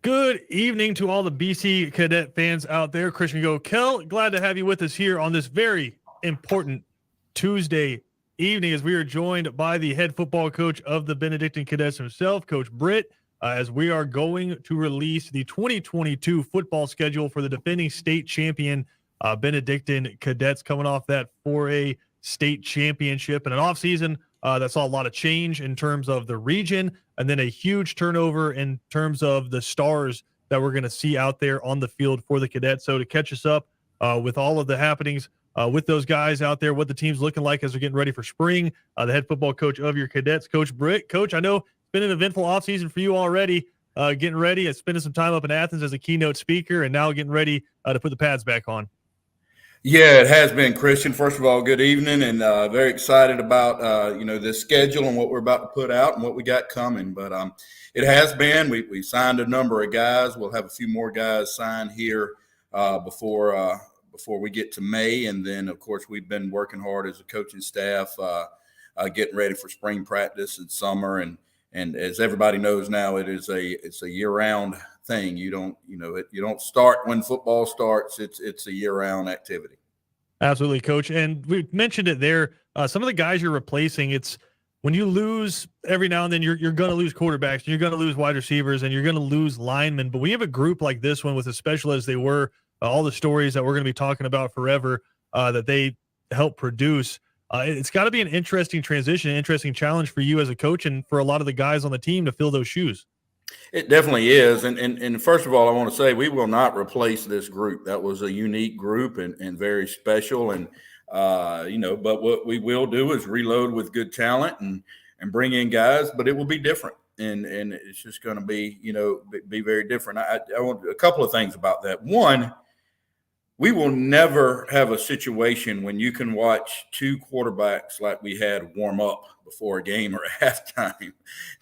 Good evening to all the BC Cadet fans out there. Christian Go Kel, glad to have you with us here on this very important Tuesday evening as we are joined by the head football coach of the Benedictine Cadets himself, Coach Britt, as we are going to release the 2022 football schedule for the defending state champion Benedictine Cadets, coming off that 4A state championship and an offseason that saw a lot of change in terms of the region, and then a huge turnover in terms of the stars that we're going to see out there on the field for the Cadets. So to catch us up with all of the happenings with those guys out there, what the team's looking like as they're getting ready for spring, the head football coach of your Cadets, Coach Britt. Coach, I know it's been an eventful offseason for you already, getting ready and spending some time up in Athens as a keynote speaker, and now getting ready to put the pads back on. Yeah, it has been, Christian. First of all, good evening, and very excited about this schedule and what we're about to put out and what we got coming. But it has been. We signed a number of guys. We'll have a few more guys signed here before we get to May, and then of course we've been working hard as a coaching staff, getting ready for spring practice and summer. And as everybody knows now, it's a year-round thing. You don't start when football starts. It's a year-round activity. Absolutely, Coach. And we mentioned it there. Some of the guys you're replacing, it's when you lose every now and then, you're going to lose quarterbacks, and you're going to lose wide receivers, and you're going to lose linemen. But when you have a group like this one, with as special as they were, all the stories that we're going to be talking about forever that they help produce, it's got to be an interesting transition, an interesting challenge for you as a coach and for a lot of the guys on the team to fill those shoes. It definitely is. And first of all, I want to say we will not replace this group. That was a unique group and very special. And, but what we will do is reload with good talent and bring in guys, but it will be different. And it's just going to be, be very different. I want a couple of things about that. One, we will never have a situation when you can watch two quarterbacks like we had warm up before a game or a halftime.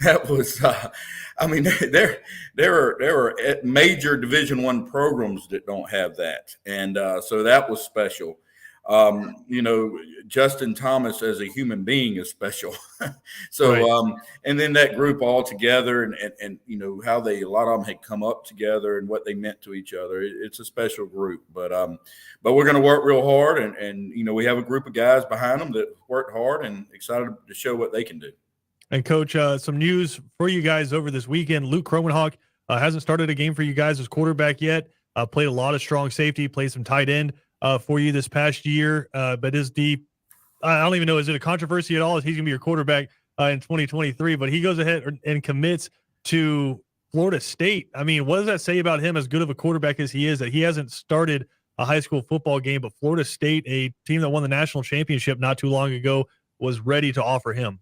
That was, there are major Division I programs that don't have that, and so that was special. Justin Thomas as a human being is special. So, right. And then that group all together and how a lot of them had come up together and what they meant to each other. It's a special group, but we're going to work real hard and we have a group of guys behind them that worked hard and excited to show what they can do. And Coach, some news for you guys over this weekend. Luke Cromenhawk hasn't started a game for you guys as quarterback yet. Played a lot of strong safety, played some tight end for you this past year, but I don't even know, is it a controversy at all? Is he's going to be your quarterback in 2023? But he goes ahead and commits to Florida State. I mean, what does that say about him, as good of a quarterback as he is, that he hasn't started a high school football game, but Florida State, a team that won the national championship not too long ago, was ready to offer him?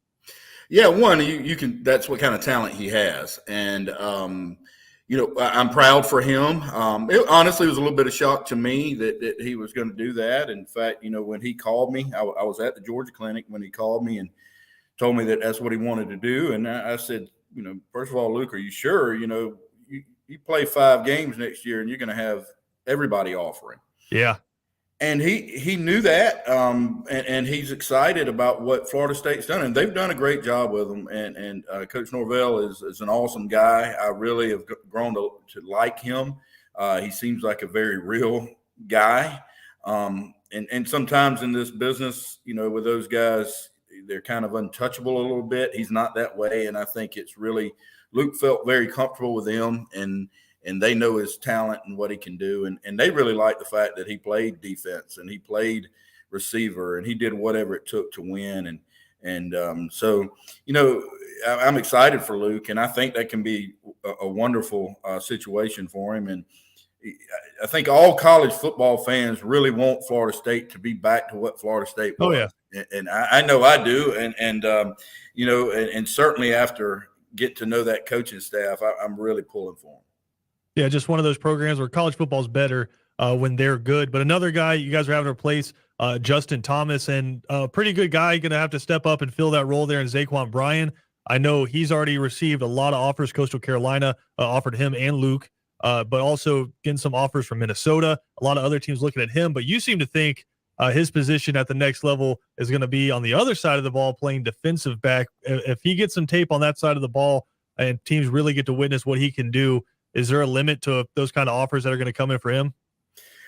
Yeah, one, you can. That's what kind of talent he has, and I'm proud for him. It honestly was a little bit of shock to me that he was going to do that. In fact, when he called me, I was at the Georgia clinic when he called me and told me that that's what he wanted to do. And I said, first of all, Luke, are you sure? You play 5 games next year and you're going to have everybody offering. Yeah. And he knew that, and he's excited about what Florida State's done, and they've done a great job with him. And Coach Norvell is an awesome guy. I really have grown to like him. He seems like a very real guy. And sometimes in this business, with those guys, they're kind of untouchable a little bit. He's not that way, and I think it's really Luke felt very comfortable with him, and they know his talent and what he can do. And they really like the fact that he played defense and he played receiver and he did whatever it took to win. So, I'm excited for Luke, and I think that can be a wonderful situation for him. And I think all college football fans really want Florida State to be back to what Florida State was. Oh, yeah. And I know I do. And certainly after get to know that coaching staff, I'm really pulling for him. Yeah, just one of those programs where college football is better when they're good. But another guy you guys are having to replace, Justin Thomas, and a pretty good guy going to have to step up and fill that role there in Zaquan Bryan. I know he's already received a lot of offers. Coastal Carolina offered him and Luke, but also getting some offers from Minnesota. A lot of other teams looking at him. But you seem to think his position at the next level is going to be on the other side of the ball, playing defensive back. If he gets some tape on that side of the ball and teams really get to witness what he can do, Is there a limit to those kind of offers that are going to come in for him?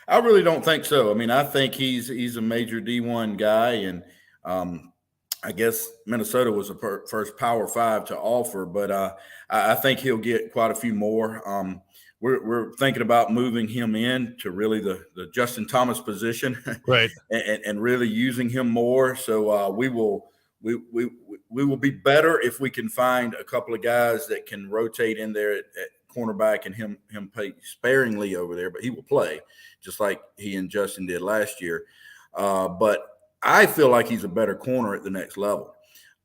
I really don't think so. I mean, I think he's a major D1 guy, and I guess Minnesota was the first Power 5 to offer, but I think he'll get quite a few more. We're thinking about moving him in to really the Justin Thomas position, right, and really using him more. So we will be better if we can find a couple of guys that can rotate in there at cornerback and him pay sparingly over there, but he will play just like he and Justin did last year. But I feel like he's a better corner at the next level.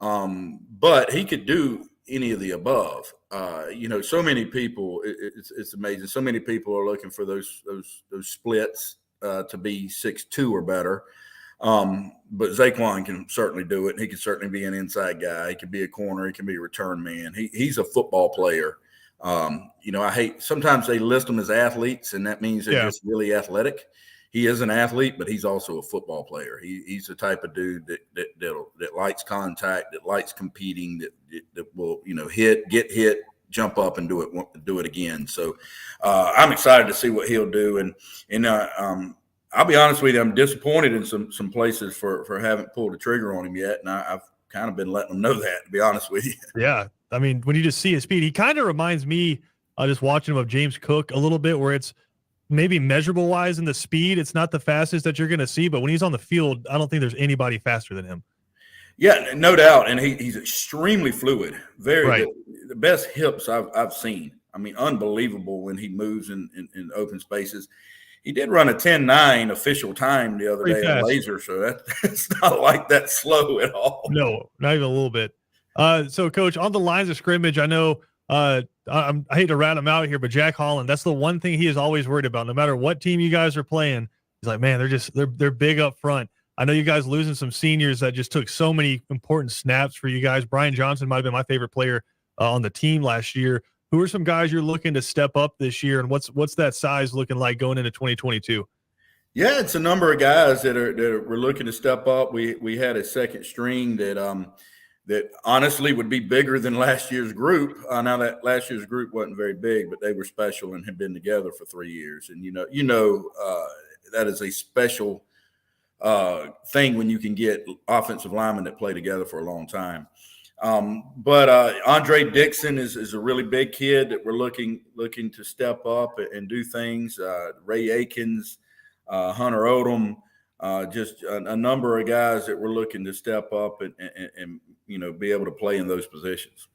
But he could do any of the above. So many people, it's amazing. So many people are looking for those splits to be 6'2" or better. But Zaquan can certainly do it. He can certainly be an inside guy. He can be a corner. He can be a return man. He's a football player. I hate sometimes they list them as athletes, and that means they're just really athletic. He is an athlete, but he's also a football player. He's the type of dude that likes contact, that likes competing, that will get hit, jump up, and do it again. So I'm excited to see what he'll do. And I'll be honest with you, I'm disappointed in some places for having pulled the trigger on him yet, and I've kind of been letting them know that, to be honest with you. Yeah. I mean, when you just see his speed, he kind of reminds me, just watching him, of James Cook a little bit, where it's maybe measurable wise in the speed, it's not the fastest that you're going to see, but when he's on the field, I don't think there's anybody faster than him. Yeah, no doubt. And he's extremely fluid. Very right. good. The best hips I've seen. I mean, unbelievable when he moves in open spaces. He did run a 10.9 official time the other day on laser, so that's not like that slow at all. No, not even a little bit. So, Coach, on the lines of scrimmage, I know I hate to rat him out here, but Jack Holland, that's the one thing he is always worried about. No matter what team you guys are playing, he's like, man, they're big up front. I know you guys losing some seniors that just took so many important snaps for you guys. Brian Johnson might have been my favorite player on the team last year. Who are some guys you're looking to step up this year, and what's that size looking like going into 2022? Yeah, it's a number of guys that we're looking to step up. We had a second string that honestly would be bigger than last year's group. Now that last year's group wasn't very big, but they were special and had been together for 3 years. And that is a special thing when you can get offensive linemen that play together for a long time. But Andre Dixon is a really big kid that we're looking to step up and do things. Ray Akins, Hunter Odom, just a number of guys that we're looking to step up and be able to play in those positions.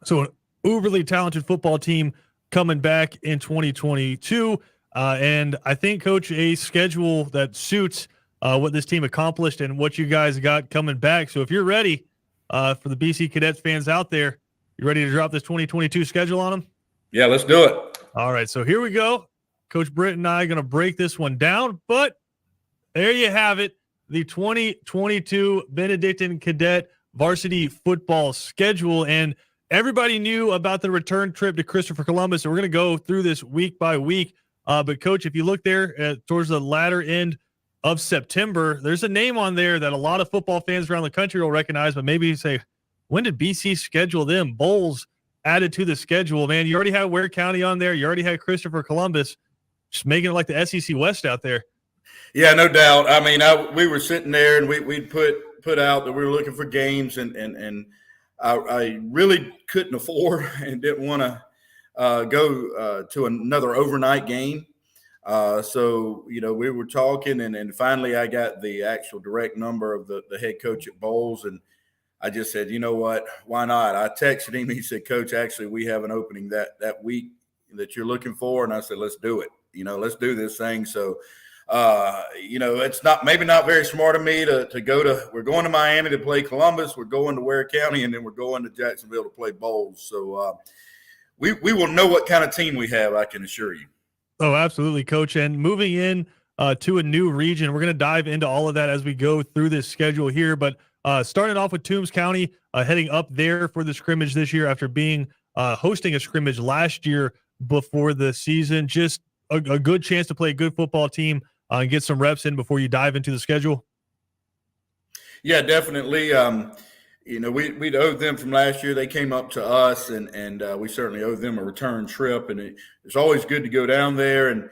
So an uberly talented football team coming back in 2022. And I think, Coach, a schedule that suits what this team accomplished and what you guys got coming back. So if you're ready for the BC Cadets fans out there, you ready to drop this 2022 schedule on them? Yeah, let's do it. All right, so here we go. Coach Britt and I are going to break this one down, but there you have it, the 2022 Benedictine Cadet varsity football schedule. And everybody knew about the return trip to Christopher Columbus, so we're going to go through this week by week. But, Coach, if you look there towards the latter end of September, there's a name on there that a lot of football fans around the country will recognize, but maybe you say, when did BC schedule them? Bowls added to the schedule, man. You already had Ware County on there. You already had Christopher Columbus, just making it like the SEC West out there. Yeah, no doubt. I mean, we were sitting there and we'd put out that we were looking for games, and I really couldn't afford and didn't want to go to another overnight game. So, we were talking, and finally I got the actual direct number of the head coach at Bowles, and I just said, you know what, why not? I texted him. He said, Coach, actually, we have an opening that week that you're looking for. And I said, let's do it. Let's do this thing. So, it's maybe not very smart of me to go we're going to Miami to play Columbus. We're going to Ware County, and then we're going to Jacksonville to play Bowles. So we will know what kind of team we have, I can assure you. Oh, absolutely, Coach. And moving in to a new region, we're going to dive into all of that as we go through this schedule here. But starting off with Toombs County, heading up there for the scrimmage this year after being hosting a scrimmage last year before the season. Just a good chance to play a good football team and get some reps in before you dive into the schedule. Yeah, definitely. we'd owed them from last year. They came up to us, and we certainly owe them a return trip. And it's always good to go down there and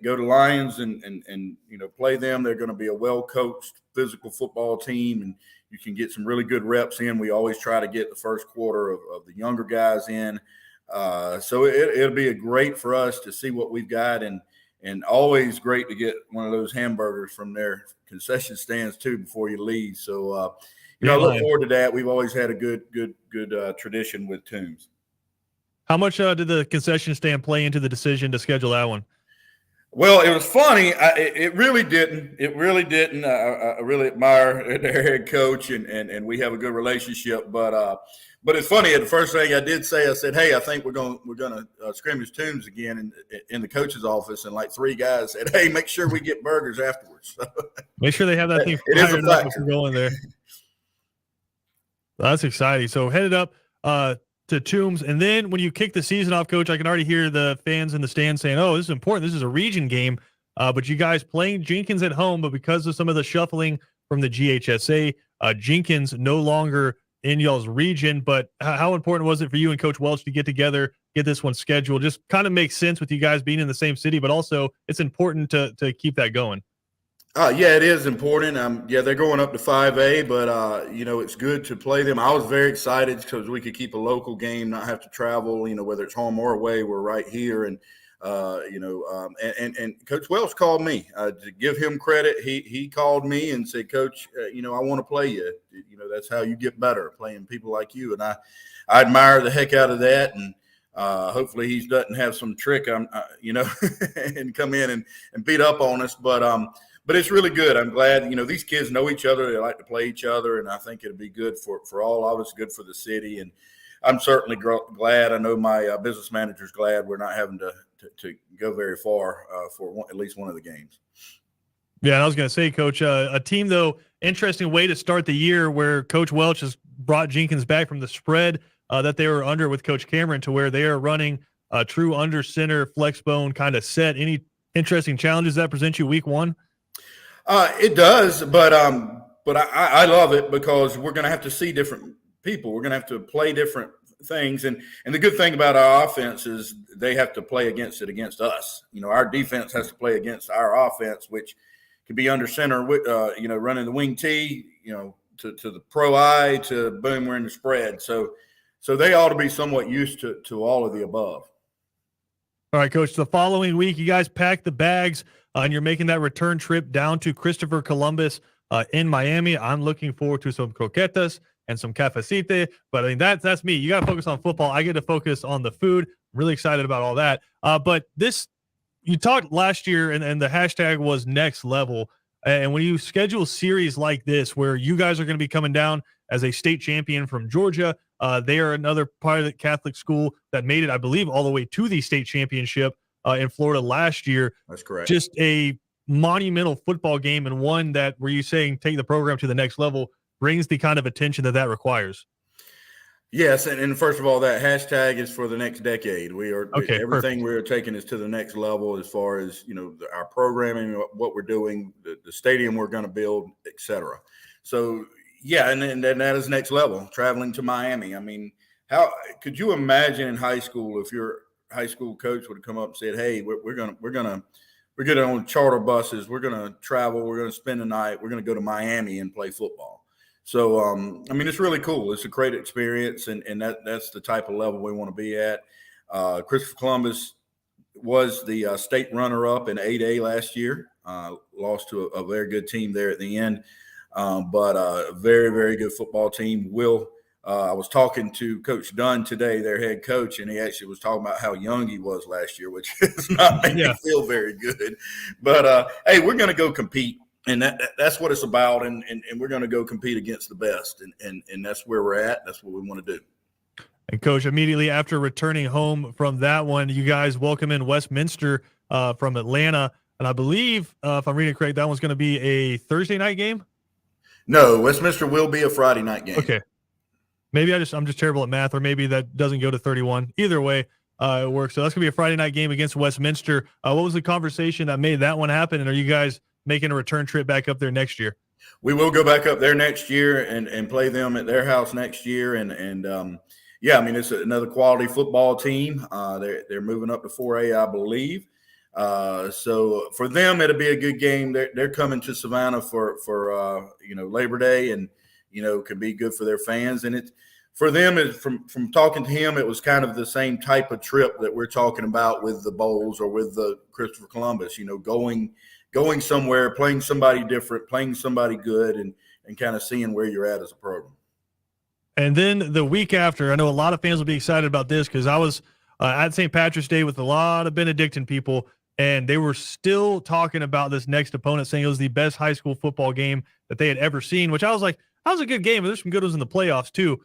go to Lions and play them. They're going to be a well-coached physical football team, and you can get some really good reps in. We always try to get the first quarter of the younger guys in. So it'll be great for us to see what we've got, and always great to get one of those hamburgers from their concession stands too before you leave. So I look forward to that. We've always had a good tradition with Toombs. How much did the concession stand play into the decision to schedule that one? Well, it was funny. It really didn't. It really didn't. I really admire their head coach, and we have a good relationship. But it's funny. The first thing I did say, I said, "Hey, I think we're gonna scrimmage Toombs again in the coach's office." And like 3 guys said, "Hey, make sure we get burgers afterwards." Make sure they have that thing fired up before going there. That's exciting. So headed up to Toombs, and then when you kick the season off, Coach, I can already hear the fans in the stands saying, "Oh, this is important. This is a region game." But you guys playing Jenkins at home, but because of some of the shuffling from the GHSA, Jenkins no longer in y'all's region. But how important was it for you and Coach Welch to get together, get this one scheduled? Just kind of makes sense with you guys being in the same city, but also it's important to keep that going. Yeah, it is important. They're going up to 5A, but it's good to play them. I was very excited because we could keep a local game, not have to travel. Whether it's home or away, we're right here. And Coach Welch called me to give him credit. He called me and said, "Coach, I want to play you. That's how you get better, playing people like you." And I admire the heck out of that. And hopefully he doesn't have some trick, and come in and beat up on us. But it's really good. I'm glad, these kids know each other. They like to play each other, and I think it'll be good for all of us, good for the city. And I'm certainly glad. I know my business manager's glad we're not having to go very far for at least one of the games. Yeah, and I was going to say, Coach, a team, though, interesting way to start the year where Coach Welch has brought Jenkins back from the spread that they were under with Coach Cameron to where they are running a true under center flex bone kind of set. Any interesting challenges that present you week one? It does, but I love it because we're going to have to see different people. We're going to have to play different things, and the good thing about our offense is they have to play against us. Our defense has to play against our offense, which can be under center, running the wing T, to the pro I to boom, we're in the spread. So they ought to be somewhat used to all of the above. All right, Coach, the following week, you guys pack the bags and you're making that return trip down to Christopher Columbus in Miami. I'm looking forward to some croquetas and some cafecito, but I mean, that's me. You got to focus on football. I get to focus on the food. I'm really excited about all that. But you talked last year and the hashtag was next level. And when you schedule a series like this, where you guys are going to be coming down as a state champion from Georgia, they are another part of the Catholic school that made it, I believe, all the way to the state championship in Florida last year. That's correct. Just a monumental football game, and one that, were you saying, take the program to the next level, brings the kind of attention that requires. Yes, and first of all, that hashtag is for the next decade. Everything perfect. We're taking is to the next level as far as our programming, what we're doing, the stadium we're going to build, etc. So yeah, and that is next level. Traveling to Miami. I mean, how could you imagine in high school if your high school coach would have come up and said, "Hey, we're getting on charter buses. We're gonna travel. We're gonna spend the night. We're gonna go to Miami and play football." So, I mean, it's really cool. It's a great experience, and that's the type of level we want to be at. Christopher Columbus was the state runner-up in 8A last year. Lost to a very good team there at the end, but a very, very good football team. I was talking to Coach Dunn today, their head coach, and he actually was talking about how young he was last year, which is not making me feel very good. But, hey, we're going to go compete. And that's what it's about, and we're going to go compete against the best, and that's where we're at. That's what we want to do. And, Coach, immediately after returning home from that one, you guys welcome in Westminster from Atlanta, and I believe, if I'm reading it correct, that one's going to be a Thursday night game? No, Westminster will be a Friday night game. Okay. Maybe I'm just terrible at math, or maybe that doesn't go to 31. Either way, it works. So that's going to be a Friday night game against Westminster. What was the conversation that made that one happen, and are you guys making a return trip back up there next year? We will go back up there next year and play them at their house next year. And yeah, I mean, it's another quality football team. They're moving up to 4A, I believe. So for them, it'll be a good game. They're coming to Savannah for Labor Day, and could be good for their fans. And it's for them. From talking to him, it was kind of the same type of trip that we're talking about with the Bowls or with the Christopher Columbus. Going somewhere, playing somebody different, playing somebody good, and kind of seeing where you're at as a program. And then the week after, I know a lot of fans will be excited about this because I was at St. Patrick's Day with a lot of Benedictine people, and they were still talking about this next opponent, saying it was the best high school football game that they had ever seen, which I was like, that was a good game. But there's some good ones in the playoffs too.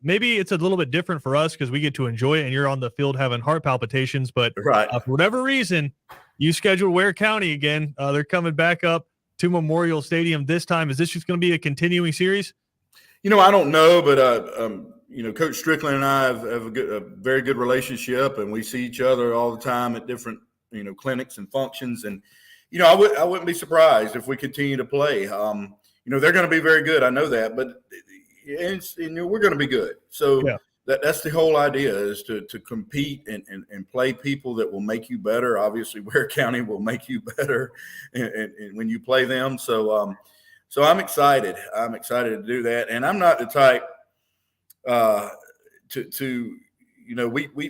Maybe it's a little bit different for us because we get to enjoy it and you're on the field having heart palpitations. But right. For whatever reason, you scheduled Ware County again. They're coming back up to Memorial Stadium this time. Is this just going to be a continuing series? I don't know, but Coach Strickland and I have a very good relationship, and we see each other all the time at different clinics and functions. And I wouldn't be surprised if we continue to play. They're going to be very good. I know that, but we're going to be good. So yeah. That's the whole idea, is to compete and play people that will make you better. Obviously, Ware County will make you better and when you play them. So I'm excited. I'm excited to do that. And I'm not the type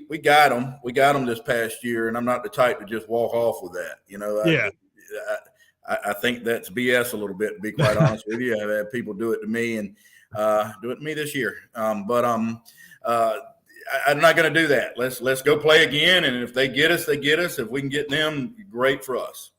we got them. We got them this past year, and I'm not the type to just walk off with that. Yeah. I think that's BS a little bit, to be quite honest with you. I've had people do it to me and do it to me this year. But I'm not going to do that. Let's go play again. And if they get us, they get us. If we can get them, great for us.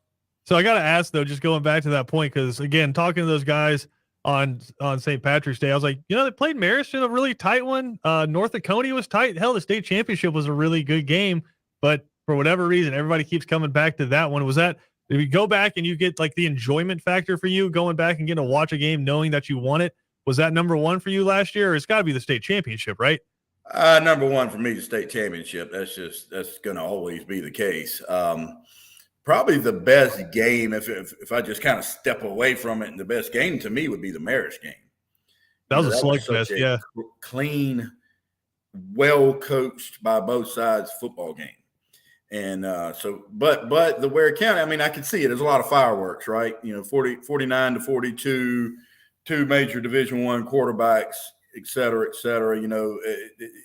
So I got to ask though, just going back to that point, because again, talking to those guys on St. Patrick's Day, I was like, they played Marist in a really tight one. North Oconee was tight. Hell, the state championship was a really good game, but for whatever reason, everybody keeps coming back to that one. Was that, if you go back and you get like the enjoyment factor for you going back and getting to watch a game knowing that you won it, was that number one for you last year? Or it's got to be the state championship, right? Number one for me, the state championship. That's going to always be the case. Probably the best game, if I just kind of step away from it, and the best game to me would be the Marist game. That was a slugfest, yeah. Clean, well coached by both sides football game. And but the Ware County, I mean, I can see it. There's a lot of fireworks, right? 49 to 42, two major Division I quarterbacks, et cetera, et cetera.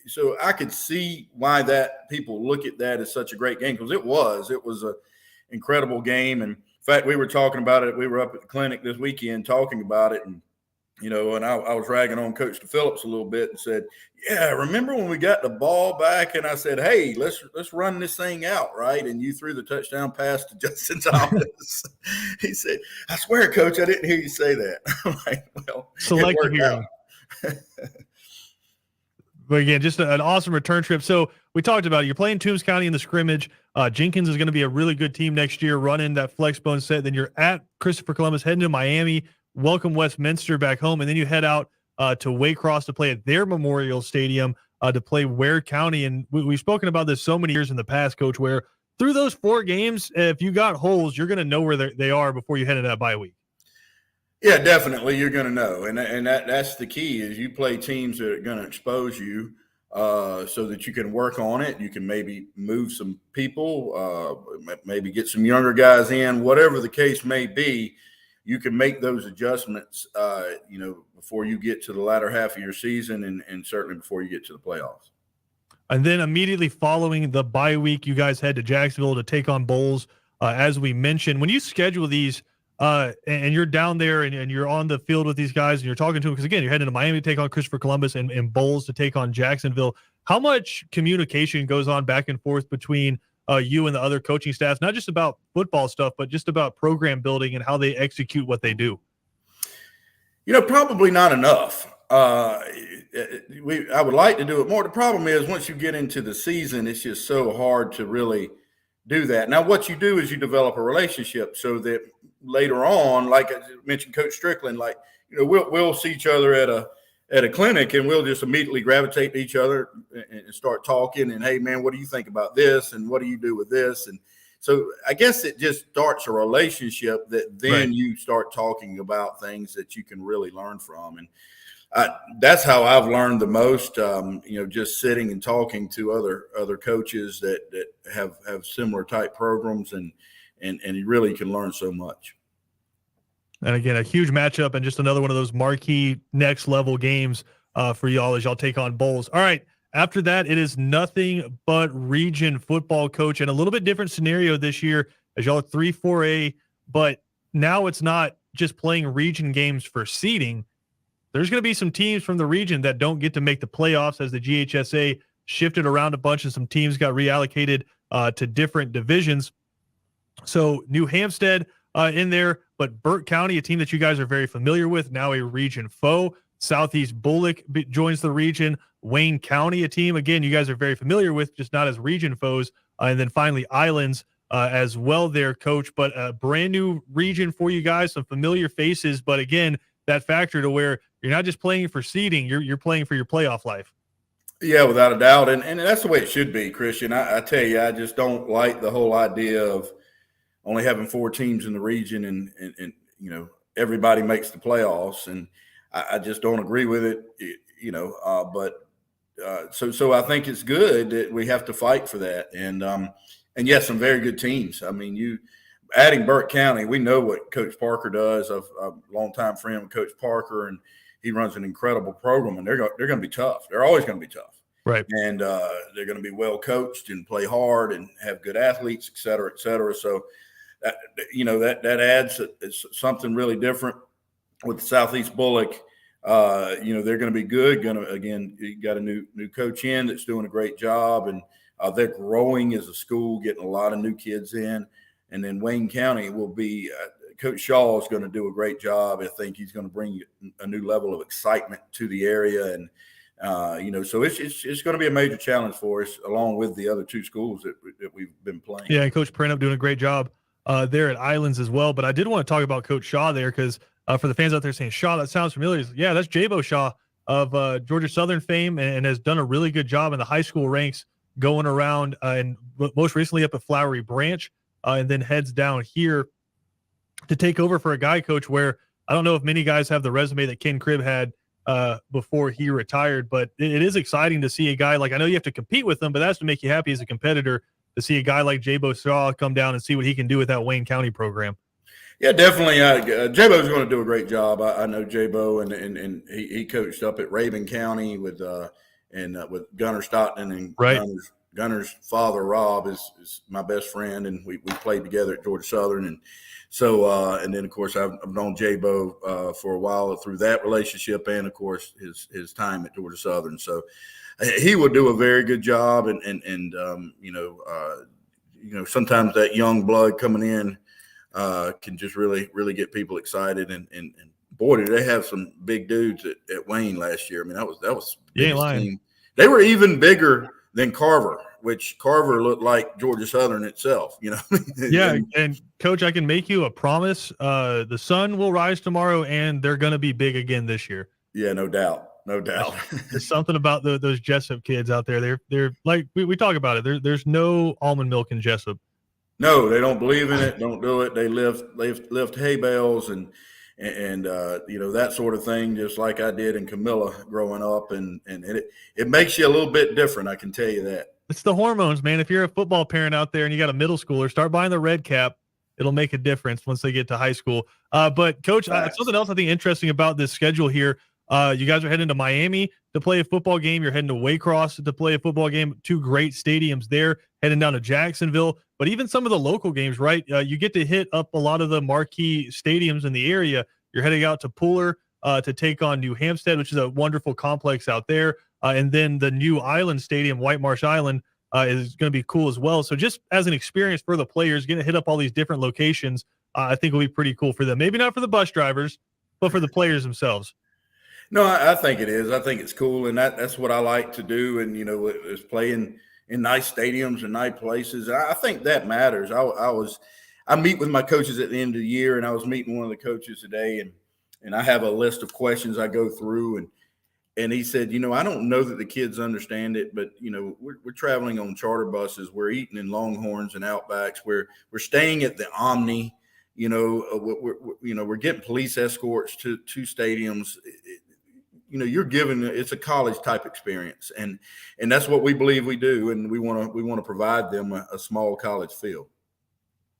So I could see why that people look at that as such a great game, because it was a incredible game. And in fact, we were talking about it. We were up at the clinic this weekend talking about it, and and I was ragging on Coach Phillips a little bit and said, yeah, remember when we got the ball back and I said, hey, let's run this thing out, right? And you threw the touchdown pass to Justin Thomas. He said, I swear, Coach, I didn't hear you say that. I'm like, well, selective hearing. But again, just an awesome return trip. So we talked about it. You're playing Toombs County in the scrimmage. Jenkins is going to be a really good team next year, running that flexbone set. Then you're at Christopher Columbus, heading to Miami, welcome Westminster back home, and then you head out to Waycross to play at their Memorial Stadium to play Ware County. And we've spoken about this so many years in the past, Coach, where through those 4 games, if you got holes, you're going to know where they are before you head into that bye week. Yeah, definitely. You're going to know. And that's the key, is you play teams that are going to expose you so that you can work on it. You can maybe move some people, maybe get some younger guys in, whatever the case may be. You can make those adjustments, before you get to the latter half of your season and certainly before you get to the playoffs. And then immediately following the bye week, you guys head to Jacksonville to take on Bowls. As we mentioned, when you schedule these and you're down there and you're on the field with these guys and you're talking to them, because again, you're heading to Miami to take on Christopher Columbus and Bowls to take on Jacksonville. How much communication goes on back and forth between you and the other coaching staffs, not just about football stuff, but just about program building and how they execute what they do? Probably not enough. I would like to do it more. The problem is, once you get into the season, it's just so hard to really do that. Now, what you do is you develop a relationship so that later on, like I mentioned, Coach Strickland, we'll see each other at a clinic and we'll just immediately gravitate to each other and start talking. And, hey, man, what do you think about this? And what do you do with this? And So I guess it just starts a relationship that then you start talking about things that you can really learn from. And that's how I've learned the most, just sitting and talking to other coaches that have similar type programs, and you really can learn so much. And again, a huge matchup and just another one of those marquee next level games for y'all as y'all take on Bowls. All right. After that, it is nothing but region football, Coach, and a little bit different scenario this year as y'all are 3-4A, but now it's not just playing region games for seeding. There's going to be some teams from the region that don't get to make the playoffs as the GHSA shifted around a bunch and some teams got reallocated to different divisions. So New Hampstead in there, but Burke County, a team that you guys are very familiar with, now a region foe. Southeast Bullock joins the region. Wayne County, a team, again, you guys are very familiar with, just not as region foes. And then finally Islands as well there, Coach. But a brand new region for you guys, some familiar faces. But again, that factor to where you're not just playing for seeding, you're playing for your playoff life. Yeah, without a doubt. And that's the way it should be, Christian. I tell you, I just don't like the whole idea of only having 4 teams in the region and everybody makes the playoffs. And I just don't agree with it, so I think it's good that we have to fight for that. And yes, some very good teams. I mean, adding Burke County, we know what Coach Parker does. I'm a longtime friend with Coach Parker, and he runs an incredible program, and they're going to be tough. They're always going to be tough. Right. And they're going to be well coached and play hard and have good athletes, et cetera, et cetera. So, that adds something really different with Southeast Bullock. They're going to be good. You got a new coach in that's doing a great job, and they're growing as a school, getting a lot of new kids in. And then Wayne County will be Coach Shaw is going to do a great job. I think he's going to bring a new level of excitement to the area, and so it's going to be a major challenge for us, along with the other 2 schools that we've been playing. Yeah, and Coach Prentup doing a great job there at Islands as well. But I did want to talk about Coach Shaw there because for the fans out there saying, Shaw, that sounds familiar. Yeah, that's Jabo Shaw of Georgia Southern fame and has done a really good job in the high school ranks going around and most recently up at Flowery Branch and then heads down here to take over for a guy, Coach, where I don't know if many guys have the resume that Ken Cribb had before he retired, but it is exciting to see a guy like, I know you have to compete with him, but that's to make you happy as a competitor to see a guy like Jabo Shaw come down and see what he can do with that Wayne County program. Yeah, definitely. Jabo's going to do a great job. I know Jabo, and he coached up at Raven County with Gunner Stockton, and right. Gunner's father, Rob, is my best friend, and we played together at Georgia Southern. And so, and then, of course, I've known Jabo for a while through that relationship and, of course, his time at Georgia Southern. So he will do a very good job. And sometimes that young blood coming in can just really, really get people excited. And boy, did they have some big dudes at Wayne last year. I mean, that was you ain't lying. Team. They were even bigger than Carver, which Carver looked like Georgia Southern itself, Yeah, and Coach, I can make you a promise. The sun will rise tomorrow, and they're going to be big again this year. Yeah, no doubt. There's something about those Jessup kids out there. They're like we talk about it. There's no almond milk in Jessup. No, they don't believe in it. Don't do it. They lift hay bales and that sort of thing, just like I did in Camilla growing up, and it makes you a little bit different. I can tell you that. It's the hormones, man. If you're a football parent out there and you got a middle schooler, start buying the red cap. It'll make a difference once they get to high school. But Coach, something else I think interesting about this schedule here. You guys are heading to Miami to play a football game. You're heading to Waycross to play a football game. 2 great stadiums there. Heading down to Jacksonville. But even some of the local games, right? You get to hit up a lot of the marquee stadiums in the area. You're heading out to Pooler to take on New Hampstead, which is a wonderful complex out there. And then the new Island Stadium, White Marsh Island, is going to be cool as well. So just as an experience for the players, getting to hit up all these different locations, I think will be pretty cool for them. Maybe not for the bus drivers, but for the players themselves. No, I think it is. I think it's cool, and that's what I like to do. And is playing in nice stadiums and nice places. I think that matters. I meet with my coaches at the end of the year, and I was meeting one of the coaches today, and I have a list of questions I go through, and And he said, I don't know that the kids understand it, but we're traveling on charter buses. We're eating in Longhorns and Outbacks. We're staying at the Omni. We're getting police escorts to stadiums. You're given, it's a college type experience, and that's what we believe we do, and we want to provide them a small college feel.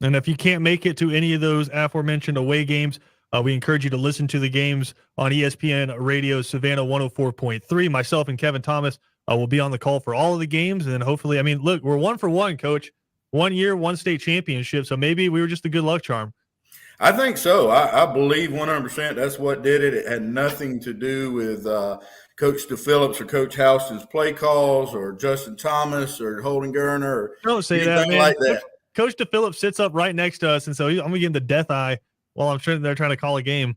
And if you can't make it to any of those aforementioned away games, we encourage you to listen to the games on ESPN Radio Savannah 104.3. Myself and Kevin Thomas will be on the call for all of the games, and then hopefully, look, we're 1 for 1, Coach. 1 year, 1 state championship, so maybe we were just a good luck charm. I think so. I believe 100% that's what did it. It had nothing to do with Coach DePhillips or Coach Houston's play calls or Justin Thomas or Holden Gerner or don't say that, man. Like that. Coach DePhillips sits up right next to us, and so I'm going to give him the death eye while I'm sure they're trying to call a game.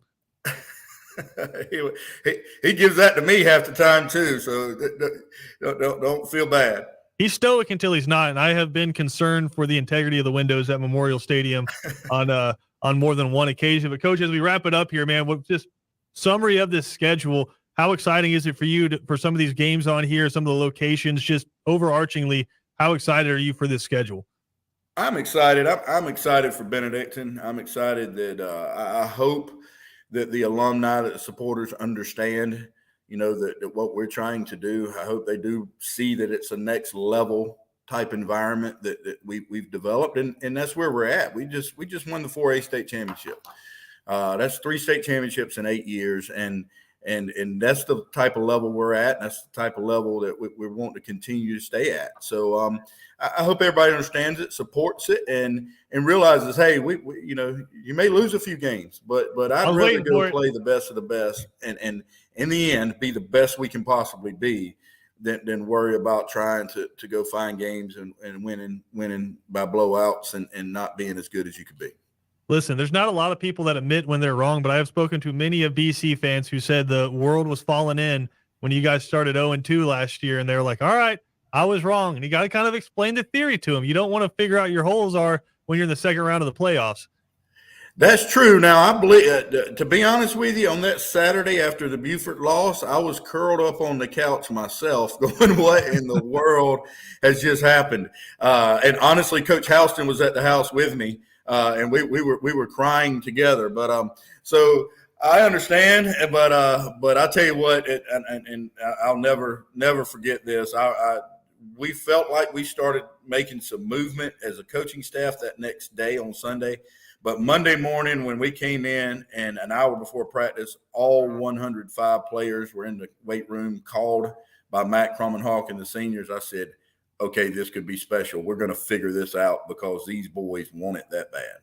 he gives that to me half the time too, so don't feel bad. He's stoic until he's not, and I have been concerned for the integrity of the windows at Memorial Stadium on more than one occasion. But, Coach, as we wrap it up here, man, with just summary of this schedule, how exciting is it for you for some of these games on here, some of the locations, just overarchingly, how excited are you for this schedule? I'm excited. I'm excited for Benedictine. I'm excited that I hope that the alumni, that the supporters understand, that what we're trying to do. I hope they do see that it's a next level type environment that we've developed, and that's where we're at. We just won the 4A state championship. That's 3 state championships in 8 years, and that's the type of level we're at. And that's the type of level that we want to continue to stay at. So I hope everybody understands it, supports it, and realizes, hey, we you may lose a few games, but I'd rather go play the best of the best, and in the end be the best we can possibly be than worry about trying to go find games and winning by blowouts and not being as good as you could be. Listen, there's not a lot of people that admit when they're wrong, but I have spoken to many of BC fans who said the world was falling in when you guys started 0-2 last year, and they're like, all right, I was wrong. And you got to kind of explain the theory to them. You don't want to figure out your holes are when you're in the second round of the playoffs. That's true. Now, I believe, to be honest with you, on that Saturday after the Beaufort loss, I was curled up on the couch myself going, what in the world has just happened? And honestly, Coach Houston was at the house with me. And we were crying together, but so I understand, but I tell you what, and I'll never forget this. We felt like we started making some movement as a coaching staff that next day on Sunday, but Monday morning when we came in and an hour before practice, all 105 players were in the weight room, called by Matt Cromenhawk and the seniors. I said, okay, this could be special. We're going to figure this out because these boys want it that bad.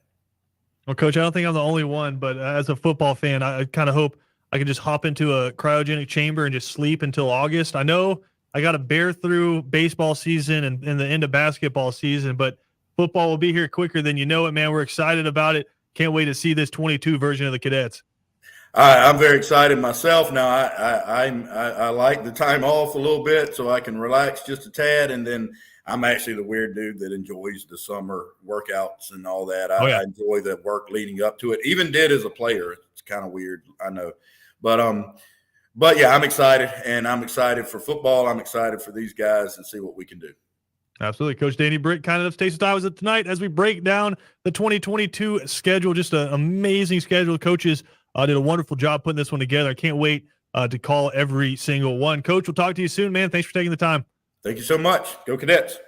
Well, Coach, I don't think I'm the only one, but as a football fan, I kind of hope I can just hop into a cryogenic chamber and just sleep until August. I know I got to bear through baseball season and the end of basketball season, but football will be here quicker than you know it, man. We're excited about it. Can't wait to see this 22 version of the Cadets. I'm very excited myself. Now I like the time off a little bit so I can relax just a tad, and then I'm actually the weird dude that enjoys the summer workouts and all that. I enjoy the work leading up to it. Even did as a player. It's kind of weird, I know, but yeah, I'm excited, and I'm excited for football. I'm excited for these guys and see what we can do. Absolutely. Coach Danny Britt kind of stays with us tonight as we break down the 2022 schedule. Just an amazing schedule. Coaches did a wonderful job putting this one together. I can't wait to call every single one. Coach, we'll talk to you soon, man. Thanks for taking the time. Thank you so much. Go Cadets.